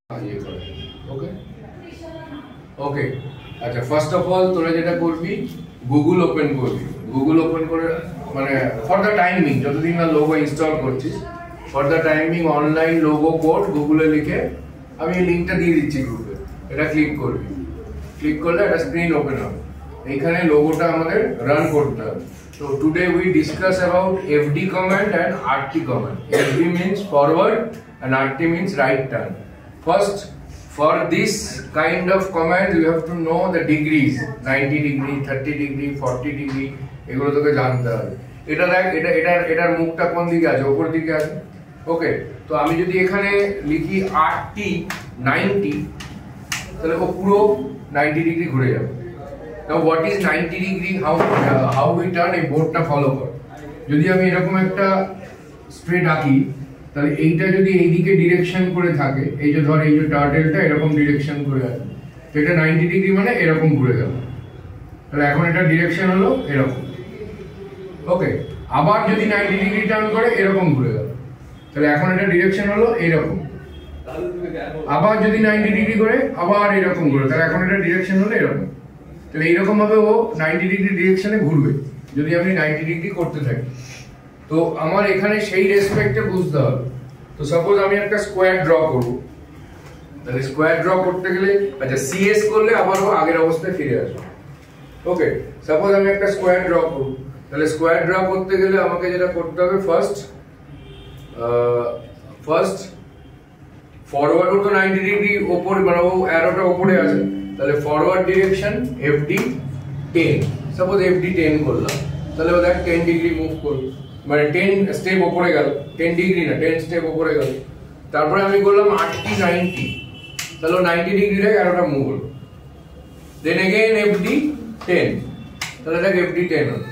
Okay okay अच्छा first of all তোরা যেটা করবি গুগল ওপেন করবি গুগল ওপেন করে মানে ফর দা টাইমিং যতদিন না লোগো ইনস্টল করছিস for the timing online logo code গুগলে লিখে আমি এই লিংকটা দিয়ে দিচ্ছি গ্রুপে এটা ক্লিক করবি ক্লিক করলে একটা স্ক্রিন ওপেন হবে এইখানে লোগোটা আমাদের রান করতে হবে So today we discuss about FD command and RT command. FD means forward and RT means right turn. First, for this kind of command, you have to know the degrees: 90 degree, 30 degree, 40 degree. এগুলো তোকে জানতে হবে। এটা দেখ, এটার মুখটা কোন দিকে আছে? উপর দিকে আছে। ওকে, তো আমি যদি এখানে লিখি RT 90, তাহলে ও পুরো 90 ডিগ্রি ঘুরে যাবে। Now what is 90 degree? How we turn এই বোর্ডটা ফলো কর। যদি আমি এরকম একটা স্ট্রেট আঁকি তাহলে এইটা যদি এইদিকে ডিরেকশন করে থাকে এই যে ধর এই যে টার্টেলটা এরকম ডিরেকশন করে আছে এটা 90 ডিগ্রি মানে এরকম ঘুরে গেল তাহলে এখন এটা ডিরেকশন হলো এরকম ওকে আবার যদি 90 ডিগ্রি টার্ন করে এরকম ঘুরে গেল তাহলে এখন এটা ডিরেকশন হলো এরকম আবার যদি 90 ডিগ্রি করে আবার এরকম ঘুরে তাহলে এখন এটা ডিরেকশন হলো এরকম তাহলে এইরকম ভাবে ও 90 ডিগ্রি ডিরেকশনে ঘুরবে যদি আমি 90 ডিগ্রি করতে থাকি তো আমার এখানে সেই রেসপেক্টে বুঝতে হবে তো সাপোজ আমি একটা স্কয়ার ড্র করব তাহলে স্কয়ার ড্র করতে গেলে আচ্ছা সিএস করলে আবার ও আগের অবস্থায় ফিরে আসবে ওকে সাপোজ আমি একটা স্কয়ার ড্র করব তাহলে স্কয়ার ড্র করতে গেলে আমাকে যেটা করতে হবে ফার্স্ট ফরওয়ার্ড তো 90 ডিগ্রি উপরে মানে ও অ্যারোটা উপরে আছে তাহলে forward direction FD 10 suppose FD 10 করলাম তাহলে ও দেখ 10 ডিগ্রি মুভ করবে মানে 10 স্টেপ উপরে গেল 10 ডিগ্রি না 10 স্টেপ উপরে গেল তারপরে আমি করলাম RT 90 তাহলে 90 ডিগ্রি রে অ্যারোটা মুভ হলো দেন अगेन FD 10 তাহলে দেখ FD 10 হলো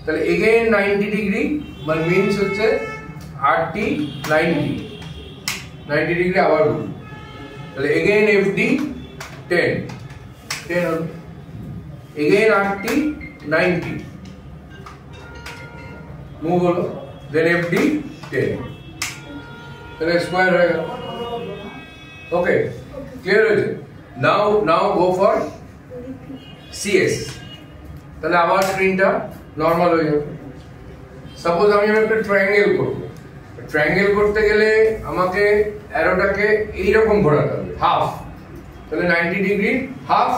তাহলে अगेन 90 ডিগ্রি মানে মিন্স হচ্ছে RT 90 ডিগ্রি আবার ঘুরবে তাহলে अगेन FD 10 হলো अगेन RT 90 মুভ হলো দেন FD 10 তাহলে স্কয়ার হয়ে গেল ওকে ক্লিয়ার হয়েছে নাও গো ফর CS তাহলে আবার স্ক্রিনটা নরমাল হয়ে যাবে সাপোজ আমি একটা ট্রায়াঙ্গেল করব ট্রায়াঙ্গেল করতে গেলে আমাকে অ্যারোটাকে এই রকম ঘোরাতে হবে হাফ তাহলে 90 ডিগ্রি হাফ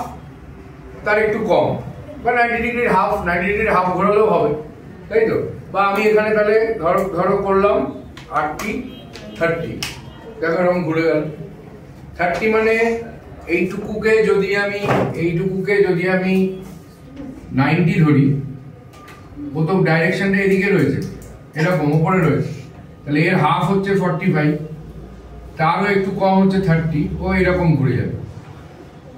তার একটু কম বা 90 ডিগ্রি হাফ ঘোরালেও হবে তাই তো বা আমি এখানে তাহলে ধরো করলাম RT 30 দেখো এরকম ঘুরে গেল 30 মানে এইটুকুকে যদি আমি 90 ধরি ও তো ডাইরেকশনটা এদিকে রয়েছে এরকম উপরে রয়েছে তাহলে এর হাফ হচ্ছে 45 তারও একটু কম হচ্ছে 30 ও এরকম ঘুরে যাবে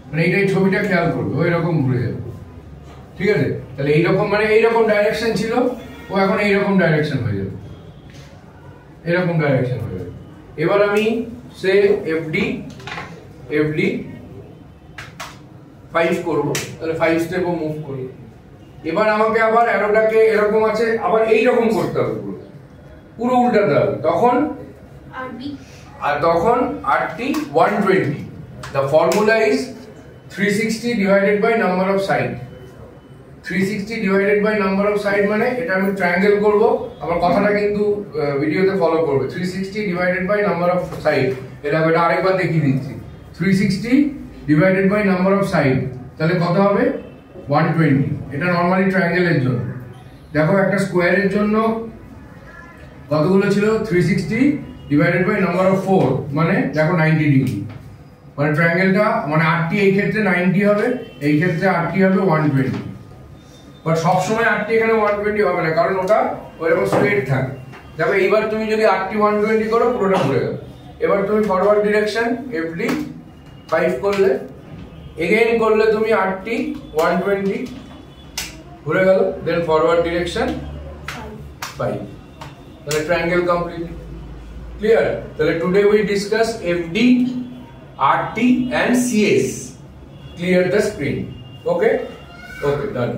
মানে এইটাই ছবিটা খেয়াল করবে ও এরকম ঘুরে যাবে ঠিক আছে তাহলে এইরকম মানে এইরকম ডাইরেকশন ছিল ও এখন এইরকম ডাইরেকশন হয়ে যাবে এবার আমি সে FD 5 করব তাহলে 5 স্টেপ ও মুভ করি এবার আমাকে আবার অ্যারোটাকে এরকম আছে আবার এইরকম করতে হবে পুরো উল্টাতে হবে তখন RT 120 the formula is 360 divided by number of side 360 divided by number of side মানে এটা আমি ট্রায়াঙ্গেল করব আমার কথাটা কিন্তু ভিডিওতে ফলো করবে 360 divided by number of side এটা আরেকবার দেখিয়ে দিচ্ছি 360 divided by number of side তাহলে কত হবে 120 এটা নরমালি ট্রায়াঙ্গেলের জন্য দেখো একটা স্কয়ারের জন্য কতগুলো ছিল 360 divided by number of 4 মানে দেখো 90 ডিগ্রি মানে ট্রায়াঙ্গেলটা মানে RT এই ক্ষেত্রে 90 হবে এই ক্ষেত্রে RT হবে 120 বাট সব সময় RT এখানে 120 হবে না কারণ ওটা ওইরকম স্ট্রেট থাকে দেখো এইবার তুমি যদি RT 120 করো পুরোটা ঘুরে গেল এবার তুমি ফরওয়ার্ড ডিরেকশন FD 5 করলে अगेन করলে তুমি RT 120 ঘুরে গেল দেন ফরওয়ার্ড ডিরেকশন 5 তাহলে ট্রায়াঙ্গেল কমপ্লিট ক্লিয়ার তাহলে today we discuss FD RT and CS clear the screen okay done